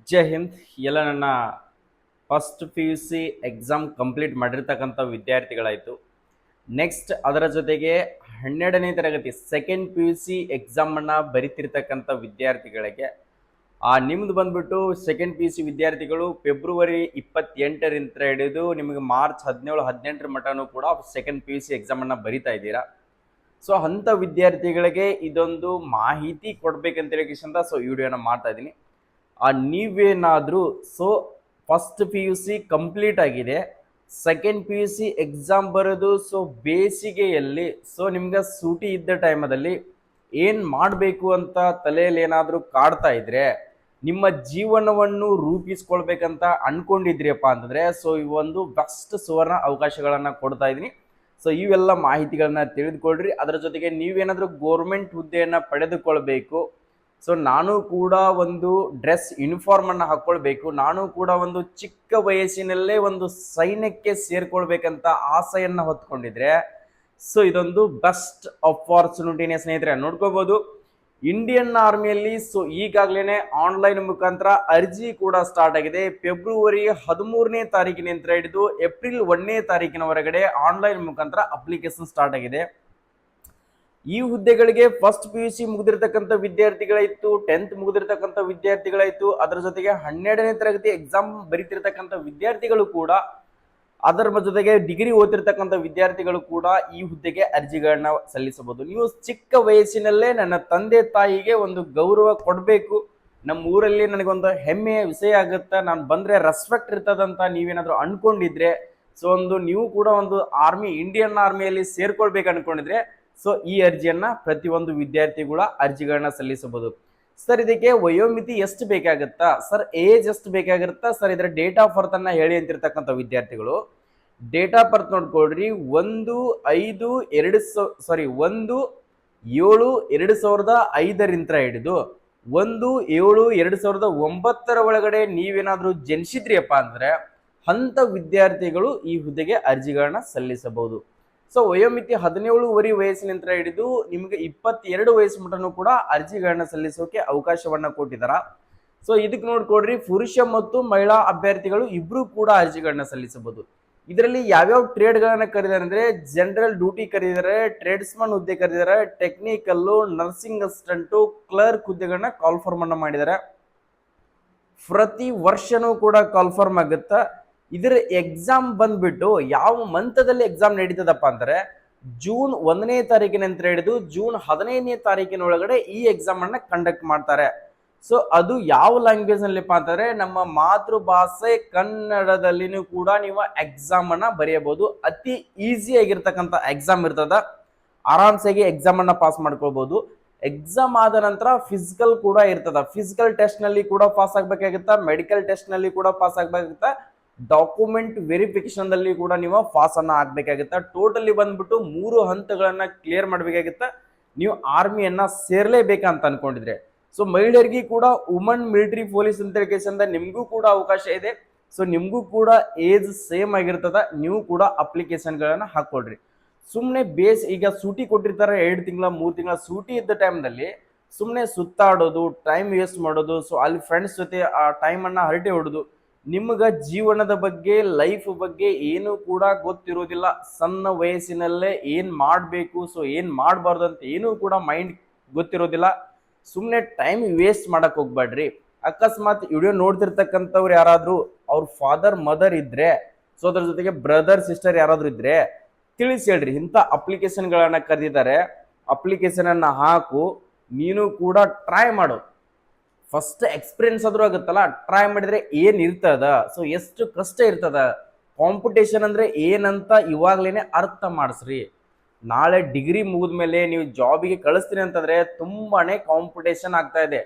ಜೈ ಹಿಂದ್. ಎಲ್ಲ ನನ್ನ first P U C exam complete ಮಾಡಿರ್ತಕ್ಕಂಥ ವಿದ್ಯಾರ್ಥಿಗಳಾಯಿತು. ನೆಕ್ಸ್ಟ್ ಅದರ ಜೊತೆಗೆ 12ನೇ ತರಗತಿ ಸೆಕೆಂಡ್ ಪಿ ಯು ಸಿ ಎಕ್ಸಾಮನ್ನು ಬರಿತಿರ್ತಕ್ಕಂಥ ವಿದ್ಯಾರ್ಥಿಗಳಿಗೆ ನಿಮ್ಮದು ಬಂದ್ಬಿಟ್ಟು ಸೆಕೆಂಡ್ ಪಿ ಯು ಸಿ ವಿದ್ಯಾರ್ಥಿಗಳು ಫೆಬ್ರವರಿ 28ರಿಂದ ಹಿಡಿದು ನಿಮಗೆ ಮಾರ್ಚ್ 17-18 ಮಟನೂ ಕೂಡ ಸೆಕೆಂಡ್ ಪಿ ಯು ಸಿ ಎಕ್ಸಾಮನ್ನು ಬರಿತಾ ಇದ್ದೀರಾ. ಸೊ ಅಂಥ ವಿದ್ಯಾರ್ಥಿಗಳಿಗೆ ಇದೊಂದು ಮಾಹಿತಿ ಕೊಡ್ಬೇಕಂತೇಳಿ ಸೊ ಈ ವಿಡಿಯೋನ ಮಾಡ್ತಾ ಇದ್ದೀನಿ. ನೀವೇನಾದರೂ first P U C complete ಆಗಿದೆ, second P U C exam ಬರೋದು ಬೇಸಿಗೆಯಲ್ಲಿ ನಿಮ್ಗೆ ಸೂಟಿ ಇದ್ದ ಟೈಮಲ್ಲಿ ಏನು ಮಾಡಬೇಕು ಅಂತ ತಲೆಯಲ್ಲಿ ಏನಾದರೂ ಕಾಡ್ತಾ ಇದ್ರೆ, ನಿಮ್ಮ ಜೀವನವನ್ನು ರೂಪಿಸ್ಕೊಳ್ಬೇಕಂತ ಅನ್ಕೊಂಡಿದ್ರಿಯಪ್ಪ ಅಂತಂದರೆ ಇವೊಂದು ಬೆಸ್ಟ್ ಸುವರ್ಣ ಅವಕಾಶಗಳನ್ನು ಕೊಡ್ತಾ ಇದ್ದೀನಿ. ಇವೆಲ್ಲ ಮಾಹಿತಿಗಳನ್ನ ತಿಳಿದುಕೊಳ್ಳ್ರಿ. ಅದರ ಜೊತೆಗೆ ನೀವೇನಾದರೂ ಗೋರ್ಮೆಂಟ್ ಹುದ್ದೆಯನ್ನು ಪಡೆದುಕೊಳ್ಬೇಕು, ನಾನು ಕೂಡ ಒಂದು ಡ್ರೆಸ್ ಯೂನಿಫಾರ್ಮನ್ನು ಹಾಕ್ಕೊಳ್ಬೇಕು, ನಾನು ಕೂಡ ಒಂದು ಚಿಕ್ಕ ವಯಸ್ಸಿನಲ್ಲೇ ಒಂದು ಸೈನ್ಯಕ್ಕೆ ಸೇರ್ಕೊಳ್ಬೇಕಂತ ಆಸೆಯನ್ನು ಹೊತ್ಕೊಂಡಿದ್ರೆ ಇದೊಂದು ಬೆಸ್ಟ್ ಅಪಾರ್ಚುನಿಟಿನೇ ಸ್ನೇಹಿತರೆ. ನೋಡ್ಕೋಬಹುದು, ಇಂಡಿಯನ್ ಆರ್ಮಿಯಲ್ಲಿ ಈಗಾಗಲೇ ಆನ್ಲೈನ್ ಮುಖಾಂತರ ಅರ್ಜಿ ಕೂಡ ಸ್ಟಾರ್ಟ್ ಆಗಿದೆ. ಫೆಬ್ರವರಿ 13ನೇ ತಾರೀಕಿನಿಂದ ಹಿಡಿದು ಏಪ್ರಿಲ್ 1ನೇ ತಾರೀಕಿನವರೆಗೆ ಆನ್ಲೈನ್ ಮುಖಾಂತರ ಅಪ್ಲಿಕೇಶನ್ ಸ್ಟಾರ್ಟ್ ಆಗಿದೆ. ಈ ಹುದ್ದೆಗಳಿಗೆ ಫಸ್ಟ್ ಪಿ ಯು ಸಿ ಮುಗಿದಿರ್ತಕ್ಕಂಥ ವಿದ್ಯಾರ್ಥಿಗಳಾಯ್ತು, 10th ಮುಗಿದಿರ್ತಕ್ಕಂಥ ವಿದ್ಯಾರ್ಥಿಗಳಾಯ್ತು, ಅದರ ಜೊತೆಗೆ 12ನೇ ತರಗತಿ ಎಕ್ಸಾಮ್ ಬರೀತಿರ್ತಕ್ಕಂಥ ವಿದ್ಯಾರ್ಥಿಗಳು ಕೂಡ, ಅದರ ಜೊತೆಗೆ ಡಿಗ್ರಿ ಓದ್ತಿರ್ತಕ್ಕಂಥ ವಿದ್ಯಾರ್ಥಿಗಳು ಕೂಡ ಈ ಹುದ್ದೆಗೆ ಅರ್ಜಿಗಳನ್ನ ಸಲ್ಲಿಸಬಹುದು. ನೀವು ಚಿಕ್ಕ ವಯಸ್ಸಿನಲ್ಲೇ ನನ್ನ ತಂದೆ ತಾಯಿಗೆ ಒಂದು ಗೌರವ ಕೊಡಬೇಕು, ನಮ್ಮ ಊರಲ್ಲಿ ನನಗೊಂದು ಹೆಮ್ಮೆಯ ವಿಷಯ ಆಗುತ್ತಾ, ನಾನು ಬಂದ್ರೆ ರೆಸ್ಪೆಕ್ಟ್ ಇರ್ತದಂತ ನೀವೇನಾದ್ರೂ ಅನ್ಕೊಂಡಿದ್ರೆ ನೀವು ಕೂಡ ಒಂದು ಇಂಡಿಯನ್ ಆರ್ಮಿಯಲ್ಲಿ ಸೇರ್ಕೊಳ್ಬೇಕು ಅನ್ಕೊಂಡಿದ್ರೆ ಈ ಅರ್ಜಿಯನ್ನ ಪ್ರತಿಯೊಂದು ವಿದ್ಯಾರ್ಥಿಗಳ ಅರ್ಜಿಗಳನ್ನ ಸಲ್ಲಿಸಬಹುದು. ಸರ್, ಇದಕ್ಕೆ ವಯೋಮಿತಿ ಎಷ್ಟು ಬೇಕಾಗುತ್ತಾ ಸರ್, ಏಜ್ ಎಷ್ಟು ಬೇಕಾಗಿರುತ್ತಾ ಸರ್, ಇದರ ಡೇಟ್ ಆಫ್ ಬರ್ತ್ ಅನ್ನ ಹೇಳಿ ಅಂತಿರ್ತಕ್ಕಂಥ ವಿದ್ಯಾರ್ಥಿಗಳು ಡೇಟ್ ಆಫ್ ಬರ್ತ್ ನೋಡ್ಕೊಳ್ರಿ. 1/7/2005ರಿಂದ ಹಿಡಿದು 1/7/2009 ಒಳಗಡೆ ನೀವೇನಾದ್ರೂ ಜನಿಸಿದ್ರಿಯಪ್ಪ ಅಂದ್ರೆ ಅಂತ ವಿದ್ಯಾರ್ಥಿಗಳು ಈ ಹುದ್ದೆಗೆ ಅರ್ಜಿಗಳನ್ನ ಸಲ್ಲಿಸಬಹುದು. ವಯೋಮಿತಿ 17 ವಯಸ್ಸಿನಿಂದ ಹಿಡಿದು ನಿಮಗೆ 22 ವಯಸ್ಸು ಮಟನೂ ಕೂಡ ಅರ್ಜಿಗಳನ್ನ ಸಲ್ಲಿಸೋಕೆ ಅವಕಾಶವನ್ನ ಕೊಟ್ಟಿದ್ದಾರ. ಇದಕ್ಕೆ ನೋಡ್ಕೊಡ್ರಿ, ಪುರುಷ ಮತ್ತು ಮಹಿಳಾ ಅಭ್ಯರ್ಥಿಗಳು ಇಬ್ರು ಕೂಡ ಅರ್ಜಿಗಳನ್ನ ಸಲ್ಲಿಸಬಹುದು. ಇದರಲ್ಲಿ ಯಾವ್ಯಾವ ಟ್ರೇಡ್ಗಳನ್ನ ಕರೆದಿದ್ದಾರೆ ಅಂದ್ರೆ, ಜನರಲ್ ಡ್ಯೂಟಿ ಕರೆದಿದ್ದಾರೆ, ಟ್ರೇಡ್ಸ್ಮನ್ ಹುದ್ದೆ ಕರೆದಿದ್ದಾರೆ, ಟೆಕ್ನಿಕಲ್ಲು, ನರ್ಸಿಂಗ್ ಅಸಿಸ್ಟೆಂಟು, ಕ್ಲರ್ಕ್ ಹುದ್ದೆಗಳನ್ನ ಕಾಲ್ಫಾರ್ಮ್ ಅನ್ನ ಮಾಡಿದ್ದಾರೆ. ಪ್ರತಿ ವರ್ಷನೂ ಕೂಡ ಕಾಲ್ಫಾರ್ಮ್ ಆಗುತ್ತಾ. ಇದರ ಎಕ್ಸಾಮ್ ಬಂದ್ಬಿಟ್ಟು ಯಾವ ಮಂತದಲ್ಲಿ ಎಕ್ಸಾಮ್ ನಡೀತದಪ್ಪ ಅಂದ್ರೆ, ಜೂನ್ 1ನೇ ತಾರೀಕಿನಿಂದ ಹಿಡಿದು ಜೂನ್ 15ನೇ ತಾರೀಕಿನ ಒಳಗಡೆ ಈ ಎಕ್ಸಾಮ್ ಅನ್ನ ಕಂಡಕ್ಟ್ ಮಾಡ್ತಾರೆ. ಅದು ಯಾವ ಲ್ಯಾಂಗ್ವೇಜ್ ನಲ್ಲಿಪ್ಪ ಅಂತಂದ್ರೆ, ನಮ್ಮ ಮಾತೃಭಾಷೆ ಕನ್ನಡದಲ್ಲಿನೂ ಕೂಡ ನೀವು ಎಕ್ಸಾಮ್ ಅನ್ನ ಬರೆಯಬಹುದು. ಅತಿ ಈಸಿ ಆಗಿರ್ತಕ್ಕಂಥ ಎಕ್ಸಾಮ್ ಇರ್ತದ, ಆರಾಮ್ಸಾಗಿ ಎಕ್ಸಾಮ್ ಅನ್ನ ಪಾಸ್ ಮಾಡ್ಕೊಳ್ಬಹುದು. ಎಕ್ಸಾಮ್ ಆದ ನಂತರ ಫಿಸಿಕಲ್ ಕೂಡ ಇರ್ತದ. ಫಿಸಿಕಲ್ ಟೆಸ್ಟ್ ನಲ್ಲಿ ಕೂಡ ಪಾಸ್ ಆಗ್ಬೇಕಾಗುತ್ತಾ, ಮೆಡಿಕಲ್ ಟೆಸ್ಟ್ ನಲ್ಲಿ ಕೂಡ ಪಾಸ್ ಆಗ್ಬೇಕಾಗುತ್ತಾ, ಡಾಕ್ಯುಮೆಂಟ್ ವೆರಿಫಿಕೇಶನ್ ದಲ್ಲಿ ಕೂಡ ನೀವು ಪಾಸ್ ಅನ್ನ ಆಗ್ಬೇಕಾಗುತ್ತಾ. ಟೋಟಲಿ ಬಂದ್ಬಿಟ್ಟು 3 ಹಂತಗಳನ್ನ ಕ್ಲಿಯರ್ ಮಾಡ್ಬೇಕಾಗುತ್ತಾ ನೀವು ಆರ್ಮಿಯನ್ನ ಸೇರ್ಲೇಬೇಕಂತ ಅನ್ಕೊಂಡಿದ್ರೆ. ಮಹಿಳೆಯರಿಗೆ ಕೂಡ ವುಮನ್ ಮಿಲಿಟರಿ ಪೊಲೀಸ್ ಅಂತ ನಿಮ್ಗೂ ಕೂಡ ಅವಕಾಶ ಇದೆ. ನಿಮ್ಗೂ ಕೂಡ ಏಜ್ ಸೇಮ್ ಆಗಿರ್ತದ, ನೀವು ಕೂಡ ಅಪ್ಲಿಕೇಶನ್ ಗಳನ್ನ ಹಾಕೊಳ್ರಿ. ಸುಮ್ನೆ ಈಗ ಸೂಟಿ ಕೊಟ್ಟಿರ್ತಾರೆ, 2 ತಿಂಗಳ 3 ತಿಂಗಳ ಸೂಟಿ ಇದ್ದ ಟೈಮ್ನಲ್ಲಿ ಸುಮ್ನೆ ಸುತ್ತಾಡೋದು, ಟೈಮ್ ವೇಸ್ಟ್ ಮಾಡೋದು, ಅಲ್ಲಿ ಫ್ರೆಂಡ್ಸ್ ಜೊತೆ ಆ ಟೈಮ್ ಅನ್ನ ಹರಟೆ ಹೊಡೋದು, ನಿಮ್ಗ ಜೀವನದ ಬಗ್ಗೆ, ಲೈಫ್ ಬಗ್ಗೆ ಏನು ಕೂಡ ಗೊತ್ತಿರೋದಿಲ್ಲ. ಸಣ್ಣ ವಯಸ್ಸಿನಲ್ಲೇ ಏನ್ ಮಾಡ್ಬೇಕು, ಏನ್ ಮಾಡಬಾರ್ದು ಅಂತ ಏನೂ ಕೂಡ ಮೈಂಡ್ ಗೊತ್ತಿರೋದಿಲ್ಲ. ಸುಮ್ಮನೆ ಟೈಮ್ ವೇಸ್ಟ್ ಮಾಡಕ್ ಹೋಗ್ಬೇಡ್ರಿ. ಅಕಸ್ಮಾತ್ ವಿಡಿಯೋ ನೋಡ್ತಿರ್ತಕ್ಕಂಥವ್ರು ಯಾರಾದ್ರೂ ಅವ್ರ ಫಾದರ್ ಮದರ್ ಇದ್ರೆ, ಅದ್ರ ಜೊತೆಗೆ ಬ್ರದರ್ ಸಿಸ್ಟರ್ ಯಾರಾದ್ರೂ ಇದ್ರೆ ತಿಳಿಸಿ ಹೇಳ್ರಿ, ಇಂಥ ಅಪ್ಲಿಕೇಶನ್ಗಳನ್ನ ಕರೆದಿದ್ದಾರೆ, ಅಪ್ಲಿಕೇಶನ್ ಅನ್ನ ಹಾಕು, ನೀನು ಕೂಡ ಟ್ರೈ ಮಾಡು. ಫಸ್ಟ್ ಎಕ್ಸ್ಪೀರಿಯನ್ಸ್ ಆದ್ರೂ ಆಗುತ್ತಲ್ಲ, ಟ್ರೈ ಮಾಡಿದ್ರೆ ಏನ್ ಇರ್ತದ, ಎಷ್ಟು ಕಷ್ಟ ಇರ್ತದ, ಕಾಂಪಿಟೇಷನ್ ಅಂದ್ರೆ ಏನಂತ ಇವಾಗ್ಲೇನೆ ಅರ್ಥ ಮಾಡಿಸ್ರಿ. ನಾಳೆ ಡಿಗ್ರಿ ಮುಗಿದ್ಮೇಲೆ ನೀವು ಜಾಬಿಗೆ ಕಳಿಸ್ತೀನಿ ಅಂತಂದ್ರೆ ತುಂಬಾನೇ ಕಾಂಪಿಟೇಷನ್ ಆಗ್ತಾ ಇದೆ.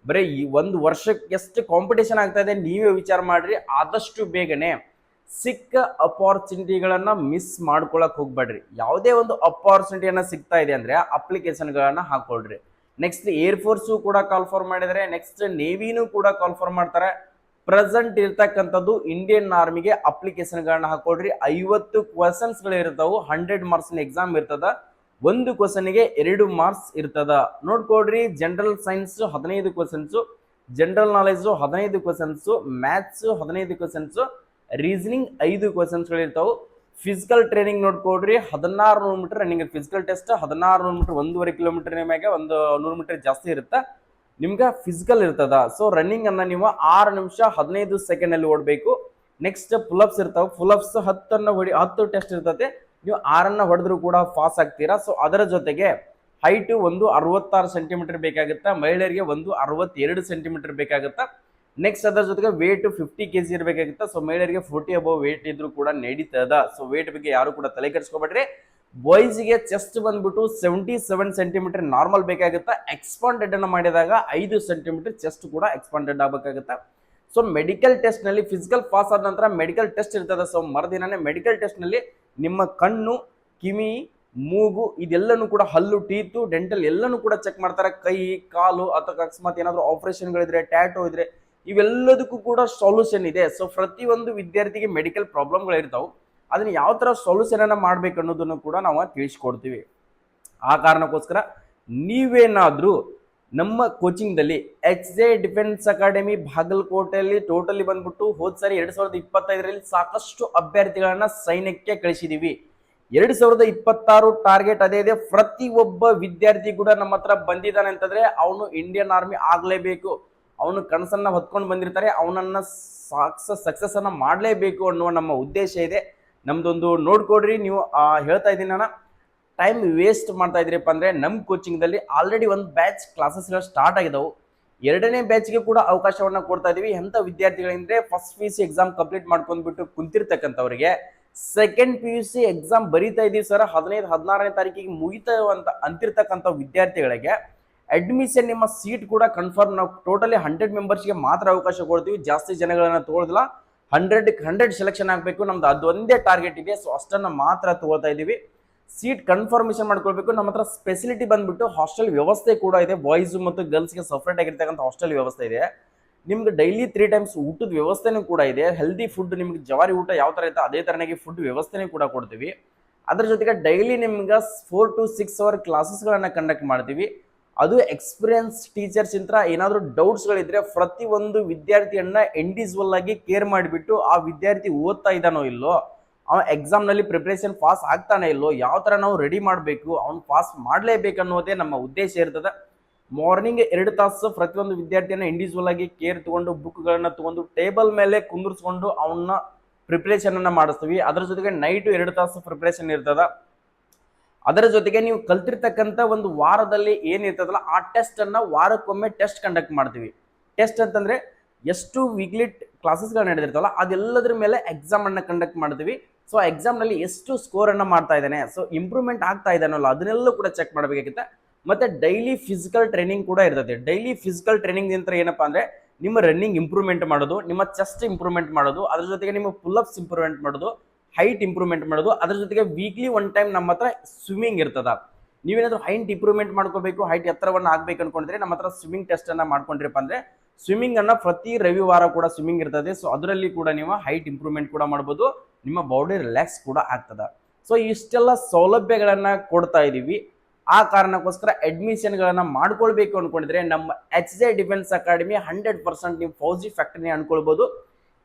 ಬರೀ ಈ 1 ವರ್ಷಕ್ಕೆ ಎಷ್ಟು ಕಾಂಪಿಟೇಷನ್ ಆಗ್ತಾ ಇದೆ ನೀವೇ ವಿಚಾರ ಮಾಡ್ರಿ. ಆದಷ್ಟು ಬೇಗನೆ ಸಿಕ್ಕ ಅಪಾರ್ಚುನಿಟಿಗಳನ್ನ ಮಿಸ್ ಮಾಡ್ಕೊಳಕ್ ಹೋಗ್ಬೇಡ್ರಿ. ಯಾವುದೇ ಒಂದು ಅಪಾರ್ಚುನಿಟಿಯನ್ನ ಸಿಗ್ತಾ ಇದೆ ಅಂದ್ರೆ ಅಪ್ಲಿಕೇಶನ್ಗಳನ್ನ ಹಾಕೊಳ್ರಿ. ನೆಕ್ಸ್ಟ್ ಏರ್ಫೋರ್ಸು ಕೂಡ ಕಾಲ್ಫಾರ್ಮ್ ಮಾಡಿದರೆ, ನೆಕ್ಸ್ಟ್ ನೇವಿನೂ ಕೂಡ ಕಾಲ್ಫಾರ್ಮ್ ಮಾಡ್ತಾರೆ. ಪ್ರೆಸೆಂಟ್ ಇರ್ತಕ್ಕಂಥದ್ದು ಇಂಡಿಯನ್ ಆರ್ಮಿಗೆ ಅಪ್ಲಿಕೇಶನ್ಗಳನ್ನ ಹಾಕೊಳ್ರಿ. 50 ಕ್ವಶನ್ಸ್ಗಳು ಇರ್ತಾವು, 100 ಮಾರ್ಕ್ಸ್ ಎಕ್ಸಾಮ್ ಇರ್ತದ. ಒಂದು ಕ್ವಶನ್ಗೆ 2 ಮಾರ್ಕ್ಸ್ ಇರ್ತದ. ನೋಡ್ಕೊಡ್ರಿ, general science 15 questions, general knowledge 15 questions, maths 15 questions, reasoning 5 ಕ್ವಶನ್ಸ್ಗಳು ಇರ್ತಾವೆ. ಫಿಸಿಕಲ್ ಟ್ರೈನಿಂಗ್ ನೋಡ್ಕೊಡ್ರಿ, 1600 metre running physical test, 1600 metre 1.5 kilometre ನಿಮಗೆ ಒಂದು 100 ಮೀಟರ್ ಜಾಸ್ತಿ ಇರುತ್ತೆ ನಿಮ್ಗೆ ಫಿಸಿಕಲ್ ಇರ್ತದ. ಸೊ ರನ್ನಿಂಗ್ ಅನ್ನ ನೀವು 6 ನಿಮಿಷ 15 ಸೆಕೆಂಡ್ ಅಲ್ಲಿ ಓಡಬೇಕು. ನೆಕ್ಸ್ಟ್ ಪುಲ್ಅಪ್ಸ್ ಇರ್ತಾವೆ, ಪುಲ್ಅಪ್ಸ್ 10 ಟೆಸ್ಟ್ ಇರ್ತದೆ, ನೀವು 6 ಹೊಡೆದ್ರು ಕೂಡ ಪಾಸ್ ಆಗ್ತೀರಾ. ಸೊ ಅದರ ಜೊತೆಗೆ ಹೈಟ್ ಒಂದು 66 ಸೆಂಟಿಮೀಟರ್ ಬೇಕಾಗುತ್ತೆ, ಮಹಿಳೆಯರಿಗೆ ಒಂದು 62 ಸೆಂಟಿಮೀಟರ್ ಬೇಕಾಗುತ್ತೆ. ನೆಕ್ಸ್ಟ್ ಅದರ ಜೊತೆಗೆ ವೇಟ್ 50 kg ಇರಬೇಕಾಗುತ್ತೆ. ಸೊ ಮಹಿಳೆಯರಿಗೆ 40 ಅಬೌವ್ ವೇಟ್ ಇದ್ರು ಕೂಡ ನಡೀತದ. ಸೊ ವೇಟ್ ಬಗ್ಗೆ ಯಾರು ಕೂಡ ತಲೆ ಕೆಡಿಸ್ಕೊಬೇಡ್ರಿ. ಬಾಯ್ಸ್ಗೆ ಚೆಸ್ಟ್ ಬಂದ್ಬಿಟ್ಟು 77 ಸೆಂಟಿಮೀಟರ್ ನಾರ್ಮಲ್ ಬೇಕಾಗುತ್ತೆ. ಎಕ್ಸ್ಪಾಂಡೆಡ್ ಅನ್ನ ಮಾಡಿದಾಗ 5 ಸೆಂಟಿಮೀಟರ್ ಚೆಸ್ಟ್ ಕೂಡ ಎಕ್ಸ್ಪಾಂಡೆಡ್ ಆಗಬೇಕಾಗುತ್ತೆ. ಸೊ ಮೆಡಿಕಲ್ ಟೆಸ್ಟ್ ನಲ್ಲಿ ಫಿಸಿಕಲ್ ಪಾಸ್ ಆದ ನಂತರ ಮೆಡಿಕಲ್ ಟೆಸ್ಟ್ ಇರ್ತದೆ. ಸೊ ಮರುದಿನನೇ ಮೆಡಿಕಲ್ ಟೆಸ್ಟ್ ನಲ್ಲಿ ನಿಮ್ಮ ಕಣ್ಣು, ಕಿವಿ, ಮೂಗು ಇದೆಲ್ಲನೂ ಕೂಡ, ಹಲ್ಲು, ಟೀತು, ಡೆಂಟಲ್ ಎಲ್ಲನೂ ಕೂಡ ಚೆಕ್ ಮಾಡ್ತಾರೆ. ಕೈ, ಕಾಲು ಅಥವಾ ಅಕಸ್ಮಾತ್ ಏನಾದರೂ ಆಪರೇಷನ್ಗಳಿದ್ರೆ, ಟ್ಯಾಟೋ ಇದ್ರೆ ಇವೆಲ್ಲದಕ್ಕೂ ಕೂಡ ಸೊಲ್ಯೂಷನ್ ಇದೆ. ಸೊ ಪ್ರತಿಯೊಂದು ವಿದ್ಯಾರ್ಥಿಗೆ ಮೆಡಿಕಲ್ ಪ್ರಾಬ್ಲಮ್ಗಳು ಇರ್ತಾವೆ, ಅದನ್ನ ಯಾವ ತರ ಸೊಲ್ಯೂಷನ್ ಅನ್ನ ಮಾಡ್ಬೇಕು ಅನ್ನೋದನ್ನು ಕೂಡ ನಾವು ತಿಳಿಸ್ಕೊಡ್ತೀವಿ. ಆ ಕಾರಣಕ್ಕೋಸ್ಕರ ನೀವೇನಾದ್ರೂ ನಮ್ಮ ಕೋಚಿಂಗ್ದಲ್ಲಿ XJ ಡಿಫೆನ್ಸ್ ಅಕಾಡೆಮಿ ಬಾಗಲಕೋಟೆಯಲ್ಲಿ ಟೋಟಲಿ ಬಂದ್ಬಿಟ್ಟು ಹೋದ್ ಸಾರಿ 2025ರಲ್ಲಿ ಸಾಕಷ್ಟು ಅಭ್ಯರ್ಥಿಗಳನ್ನ ಸೈನ್ಯಕ್ಕೆ ಕಳಿಸಿದೀವಿ. 2026 ಟಾರ್ಗೆಟ್ ಅದೇ ಇದೆ. ಪ್ರತಿಯೊಬ್ಬ ವಿದ್ಯಾರ್ಥಿ ಕೂಡ ನಮ್ಮ ಹತ್ರ ಬಂದಿದ್ದಾನೆ ಅಂತಂದ್ರೆ ಅವನು ಇಂಡಿಯನ್ ಆರ್ಮಿ ಆಗ್ಲೇಬೇಕು, ಅವನು ಕನಸನ್ನ ಹೊತ್ಕೊಂಡು ಬಂದಿರ್ತಾರೆ, ಅವನನ್ನ ಸಕ್ಸಸ್ ಅನ್ನ ಮಾಡಲೇಬೇಕು ಅನ್ನುವ ನಮ್ಮ ಉದ್ದೇಶ ಇದೆ. ನಮ್ದೊಂದು ನೋಡ್ಕೊಡ್ರಿ. ನೀವು ಹೇಳ್ತಾ ಇದ್ದೀನಿ ನಾನು, ಟೈಮ್ ವೇಸ್ಟ್ ಮಾಡ್ತಾ ಇದ್ರಿಪ್ಪ ಅಂದ್ರೆ ನಮ್ಮ ಕೋಚಿಂಗ್ದಲ್ಲಿ ಆಲ್ರೆಡಿ ಒಂದು ಬ್ಯಾಚ್ ಕ್ಲಾಸಸ್ಗಳು ಸ್ಟಾರ್ಟ್ ಆಗಿದಾವು. 2ನೇ ಬ್ಯಾಚ್ಗೆ ಕೂಡ ಅವಕಾಶವನ್ನ ಕೊಡ್ತಾ ಇದೀವಿ. ಎಂಥ ವಿದ್ಯಾರ್ಥಿಗಳಿಂದ್ರೆ ಫಸ್ಟ್ PUC ಎಕ್ಸಾಮ್ ಕಂಪ್ಲೀಟ್ ಮಾಡ್ಕೊಂಡ್ಬಿಟ್ಟು ಕುಂತಿರ್ತಕ್ಕಂಥವ್ರಿಗೆ ಸೆಕೆಂಡ್ PUC ಎಕ್ಸಾಮ್ ಬರೀತಾ ಇದೀವಿ ಸರ್, 15, 16ನೇ ತಾರೀಕಿಗೆ ಮುಗಿತಾ ಅಂತಿರ್ತಕ್ಕಂಥ ವಿದ್ಯಾರ್ಥಿಗಳಿಗೆ ಅಡ್ಮಿಷನ್ ನಿಮ್ಮ ಸೀಟ್ ಕೂಡ ಕನ್ಫರ್ಮ್. ನಾವು ಟೋಟಲಿ 100 ಮೆಂಬರ್ಸ್ಗೆ ಮಾತ್ರ ಅವಕಾಶ ಕೊಡ್ತೀವಿ, ಜಾಸ್ತಿ ಜನಗಳನ್ನ ತಗೊಳ್ಳೋದಿಲ್ಲ. 100 ಸೆಲೆಕ್ಷನ್ ಆಗಬೇಕು, ನಮ್ದು ಅದು ಒಂದೇ ಟಾರ್ಗೆಟ್ ಇದೆ. ಸೊ ಅಷ್ಟನ್ನ ಮಾತ್ರ ತಗೋತಾ ಇದೀವಿ. ಸೀಟ್ ಕನ್ಫರ್ಮೇಶನ್ ಮಾಡ್ಕೊಳ್ಬೇಕು. ನಮ್ಮ ಹತ್ರ ಸ್ಪೆಸಿಲಿಟಿ ಬಂದ್ಬಿಟ್ಟು ಹಾಸ್ಟೆಲ್ ವ್ಯವಸ್ಥೆ ಕೂಡ ಇದೆ. ಬಾಯ್ಸ್ ಮತ್ತು ಗರ್ಲ್ಸ್ಗೆ ಸಪ್ರೇಟ್ ಆಗಿರ್ತಕ್ಕಂಥ ಹಾಸ್ಟೆಲ್ ವ್ಯವಸ್ಥೆ ಇದೆ. ನಿಮ್ಗೆ ಡೈಲಿ 3 ಟೈಮ್ಸ್ ಊಟದ ವ್ಯವಸ್ಥೆನೂ ಕೂಡ ಇದೆ. ಹೆಲ್ದಿ ಫುಡ್, ನಿಮ್ಗೆ ಜವಾರಿ ಊಟ ಯಾವ ತರ ಇರುತ್ತೆ ಅದೇ ತರನಾಗಿ ಫುಡ್ ವ್ಯವಸ್ಥೆನೂ ಕೂಡ ಕೊಡ್ತೀವಿ. ಅದ್ರ ಜೊತೆಗೆ ಡೈಲಿ ನಿಮ್ಗೆ 4 to 6 ಅವರ್ ಕ್ಲಾಸಸ್ಗಳನ್ನ ಕಂಡಕ್ಟ್ ಮಾಡ್ತೀವಿ. ಅದು ಎಕ್ಸ್ಪೀರಿಯನ್ಸ್ ಟೀಚರ್ಸ್ ಇಂತ್ರ ಏನಾದರೂ ಡೌಟ್ಸ್ಗಳಿದ್ರೆ ಪ್ರತಿಯೊಂದು ವಿದ್ಯಾರ್ಥಿಯನ್ನ ಇಂಡಿವಿಜುವಲ್ ಆಗಿ ಕೇರ್ ಮಾಡಿಬಿಟ್ಟು ಆ ವಿದ್ಯಾರ್ಥಿ ಓದ್ತಾ ಇದ್ದಾನೋ ಇಲ್ಲೋ, ಅವನ ಎಕ್ಸಾಮ್ನಲ್ಲಿ ಪ್ರಿಪ್ರೇಷನ್ ಪಾಸ್ ಆಗ್ತಾನೆ ಇಲ್ಲೋ, ಯಾವ ಥರ ನಾವು ರೆಡಿ ಮಾಡಬೇಕು, ಅವ್ನು ಪಾಸ್ ಮಾಡಲೇಬೇಕು ಅನ್ನೋದೇ ನಮ್ಮ ಉದ್ದೇಶ ಇರ್ತದೆ. ಮಾರ್ನಿಂಗ್ 2 ತಾಸು ಪ್ರತಿಯೊಂದು ವಿದ್ಯಾರ್ಥಿಯನ್ನ ಇಂಡಿವಿಜುವಲ್ ಆಗಿ ಕೇರ್ ತಗೊಂಡು ಬುಕ್ಗಳನ್ನ ತಗೊಂಡು ಟೇಬಲ್ ಮೇಲೆ ಕುಂದಿರ್ಸ್ಕೊಂಡು ಅವನ್ನ ಪ್ರಿಪ್ರೇಷನ್ ಅನ್ನ ಮಾಡಿಸ್ತೀವಿ. ಅದರ ಜೊತೆಗೆ ನೈಟ್ 2 ತಾಸು ಪ್ರಿಪ್ರೇಷನ್ ಇರ್ತದ. ಅದರ ಜೊತೆಗೆ ನೀವು ಕಲ್ತಿರ್ತಕ್ಕಂಥ ಒಂದು ವಾರದಲ್ಲಿ ಏನಿರ್ತದಲ್ಲ ಆ ಟೆಸ್ಟ್ ಅನ್ನ ವಾರಕ್ಕೊಮ್ಮೆ ಟೆಸ್ಟ್ ಕಂಡಕ್ಟ್ ಮಾಡ್ತೀವಿ. ಟೆಸ್ಟ್ ಅಂತಂದ್ರೆ ಎಷ್ಟು ವೀಕ್ಲಿ ಕ್ಲಾಸಸ್ಗಳು ನಡೆದಿರ್ತವಲ್ಲ ಅದೆಲ್ಲದ್ರ ಮೇಲೆ ಎಕ್ಸಾಮ್ ಅನ್ನ ಕಂಡಕ್ಟ್ ಮಾಡ್ತೀವಿ. ಸೊ ಎಕ್ಸಾಮ್ ನಲ್ಲಿ ಎಷ್ಟು ಸ್ಕೋರ್ ಅನ್ನ ಮಾಡ್ತಾ ಇದ್ದಾನೆ, ಸೊ ಇಂಪ್ರೂವ್ಮೆಂಟ್ ಆಗ್ತಾ ಇದ್ದಾನಲ್ಲ ಅದನ್ನೆಲ್ಲ ಕೂಡ ಚೆಕ್ ಮಾಡಬೇಕಾಗುತ್ತೆ. ಮತ್ತೆ ಡೈಲಿ ಫಿಸಿಕಲ್ ಟ್ರೈನಿಂಗ್ ಕೂಡ ಇರ್ತದೆ. ಡೈಲಿ ಫಿಸಿಕಲ್ ಟ್ರೈನಿಂಗ್ ಅಂತ ಏನಪ್ಪಾ ಅಂದ್ರೆ ನಿಮ್ಮ ರನ್ನಿಂಗ್ ಇಂಪ್ರೂವ್ಮೆಂಟ್ ಮಾಡೋದು, ನಿಮ್ಮ ಚೆಸ್ಟ್ ಇಂಪ್ರೂವ್ಮೆಂಟ್ ಮಾಡೋದು, ಅದ್ರ ಜೊತೆಗೆ ನಿಮ್ಮ ಪುಲ್ಅಪ್ಸ್ ಇಂಪ್ರೂವ್ಮೆಂಟ್ ಮಾಡೋದು, ಹೈಟ್ ಇಂಪ್ರೂವ್ಮೆಂಟ್ ಮಾಡೋದು. ಅದ್ರ ಜೊತೆಗೆ ವೀಕ್ಲಿ 1 ಟೈಮ್ ನಮ್ಮ ಹತ್ರ ಸ್ವಿಮ್ಮಿಂಗ್ ಇರ್ತದ. ನೀವೇನಾದ್ರೂ ಹೈಟ್ ಇಂಪ್ರೂವ್ಮೆಂಟ್ ಮಾಡ್ಕೋಬೇಕು, ಹೈಟ್ ಎತ್ತರವನ್ನ ಆಗ್ಬೇಕು ಅನ್ಕೊಂಡ್ರೆ ನಮ್ಮ ಹತ್ರ ಸ್ವಿಮ್ಮಿಂಗ್ ಟೆಸ್ಟ್ ಅನ್ನ ಮಾಡ್ಕೊಂಡ್ರಪ್ಪ ಅಂದ್ರೆ ಸ್ವಿಮ್ಮಿಂಗ್ ಅನ್ನ ಪ್ರತಿ ರವಿವಾರ ಕೂಡ ಸ್ವಿಮ್ಮಿಂಗ್ ಇರ್ತದೆ. ಸೊ ಅದರಲ್ಲಿ ಕೂಡ ನೀವು ಹೈಟ್ ಇಂಪ್ರೂವ್ಮೆಂಟ್ ಕೂಡ ಮಾಡ್ಬೋದು, ನಿಮ್ಮ ಬಾಡಿ ರಿಲ್ಯಾಕ್ಸ್ ಕೂಡ ಆಗ್ತದ. ಸೊ ಇಷ್ಟೆಲ್ಲ ಸೌಲಭ್ಯಗಳನ್ನ ಕೊಡ್ತಾ ಇದೀವಿ. ಆ ಕಾರಣಕ್ಕೋಸ್ಕರ ಅಡ್ಮಿಷನ್ಗಳನ್ನ ಮಾಡ್ಕೊಳ್ಬೇಕು ಅನ್ಕೊಂಡಿದ್ರೆ ನಮ್ಮ XJ ಡಿಫೆನ್ಸ್ ಅಕಾಡೆಮಿ 100% ನೀವು ಫೌಜಿ ಫ್ಯಾಕ್ಟರಿ ಅನ್ಕೊಳ್ಬಹುದು.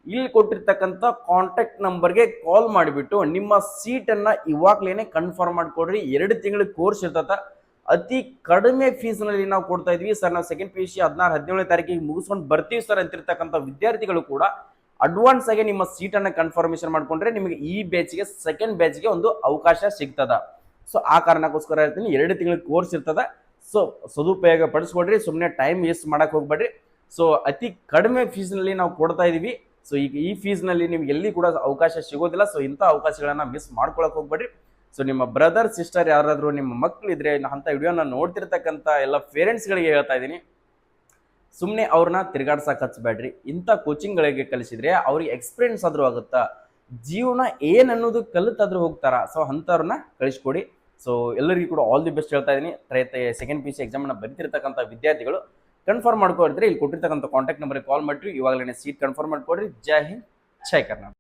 ಇಲ್ಲಿ ಕೊಟ್ಟಿರ್ತಕ್ಕಂಥ ಕಾಂಟ್ಯಾಕ್ಟ್ ನಂಬರ್ಗೆ ಕಾಲ್ ಮಾಡಿಬಿಟ್ಟು ನಿಮ್ಮ ಸೀಟನ್ನು ಇವಾಗಲೇ ಕನ್ಫರ್ಮ್ ಮಾಡ್ಕೊಡ್ರಿ. 2 ತಿಂಗಳ ಕೋರ್ಸ್ ಇರ್ತದೆ. ಅತಿ ಕಡಿಮೆ ಫೀಸ್ನಲ್ಲಿ ನಾವು ಕೊಡ್ತಾ ಇದ್ವಿ ಸರ್. ನಾವು ಸೆಕೆಂಡ್ PUC 16, 17ನೇ ತಾರೀಕಿಗೆ ಮುಗಿಸ್ಕೊಂಡು ಬರ್ತೀವಿ ಸರ್ ಅಂತಿರ್ತಕ್ಕಂಥ ವಿದ್ಯಾರ್ಥಿಗಳು ಕೂಡ ಅಡ್ವಾನ್ಸ್ ಆಗಿ ನಿಮ್ಮ ಸೀಟನ್ನು ಕನ್ಫರ್ಮೇಷನ್ ಮಾಡ್ಕೊಂಡ್ರೆ ನಿಮಗೆ ಈ ಬ್ಯಾಚ್ಗೆ ಸೆಕೆಂಡ್ ಬ್ಯಾಚ್ಗೆ ಒಂದು ಅವಕಾಶ ಸಿಗ್ತದ. ಸೊ ಆ ಕಾರಣಕ್ಕೋಸ್ಕರ ಹೇಳ್ತೀನಿ, 2 ತಿಂಗಳ ಕೋರ್ಸ್ ಇರ್ತದೆ. ಸೊ ಸದುಪಯೋಗ ಪಡಿಸ್ಕೊಡ್ರಿ, ಸುಮ್ಮನೆ ಟೈಮ್ ವೇಸ್ಟ್ ಮಾಡಕ್ಕೆ ಹೋಗ್ಬೇಡ್ರಿ. ಸೊ ಅತಿ ಕಡಿಮೆ ಫೀಸ್ನಲ್ಲಿ ನಾವು ಕೊಡ್ತಾ ಇದೀವಿ. ಸೊ ಈಗ ಈ ಫೀಸ್ನಲ್ಲಿ ನಿಮ್ಗೆ ಎಲ್ಲಿ ಕೂಡ ಅವಕಾಶ ಸಿಗೋದಿಲ್ಲ. ಸೊ ಇಂಥ ಅವಕಾಶಗಳನ್ನ ಮಿಸ್ ಮಾಡ್ಕೊಳಕ್ ಹೋಗ್ಬೇಡ್ರಿ. ಸೊ ನಿಮ್ಮ ಬ್ರದರ್ ಸಿಸ್ಟರ್ ಯಾರಾದರೂ ನಿಮ್ಮ ಮಕ್ಕಳು ಇದ್ರೆ ಅಂತ ವಿಡಿಯೋನ ನೋಡ್ತಿರ್ತಕ್ಕಂಥ ಎಲ್ಲ ಪೇರೆಂಟ್ಸ್ಗಳಿಗೆ ಹೇಳ್ತಾ ಇದ್ದೀನಿ, ಸುಮ್ಮನೆ ಅವ್ರನ್ನ ತಿರುಗಾಡ್ಸಕ್ಕೆ ಹಚ್ಚಬೇಡ್ರಿ. ಇಂಥ ಕೋಚಿಂಗ್ಗಳಿಗೆ ಕಲಿಸಿದ್ರೆ ಅವ್ರಿಗೆ ಎಕ್ಸ್ಪೀರಿಯನ್ಸ್ ಆದರೂ ಆಗುತ್ತಾ, ಜೀವನ ಏನನ್ನೋದು ಕಲಿತಾದ್ರೂ ಹೋಗ್ತಾರ. ಸೊ ಅಂಥವ್ರನ್ನ ಕಳಿಸ್ಕೊಡಿ. ಸೊ ಎಲ್ಲರಿಗೂ ಕೂಡ ಆಲ್ ದಿ ಬೆಸ್ಟ್ ಹೇಳ್ತಾ ಇದ್ದೀನಿ. ಸೆಕೆಂಡ್ PUC ಎಕ್ಸಾಮ್ನ ಬರೀತಿರ್ತಕ್ಕಂಥ ವಿದ್ಯಾರ್ಥಿಗಳು ಕನ್ಫರ್ಮ್ ಮಾಡ್ಕೊಡ್ರಿ. ಇಲ್ಲಿ ಕೊಟ್ಟಿರ್ತಕ್ಕಂಥ ಕಾಂಟ್ಯಾಕ್ಟ್ ನಂಬರ್ಗೆ ಕಾಲ್ ಮಾಡಿರಿ, ಇವಾಗಲೇ ಸೀಟ್ ಕನ್ಫರ್ಮ್ ಮಾಡ್ಕೊಡ್ರಿ. ಜೈ ಹಿಂದ್, ಜೈ ಕರ್ನಾಟಕ.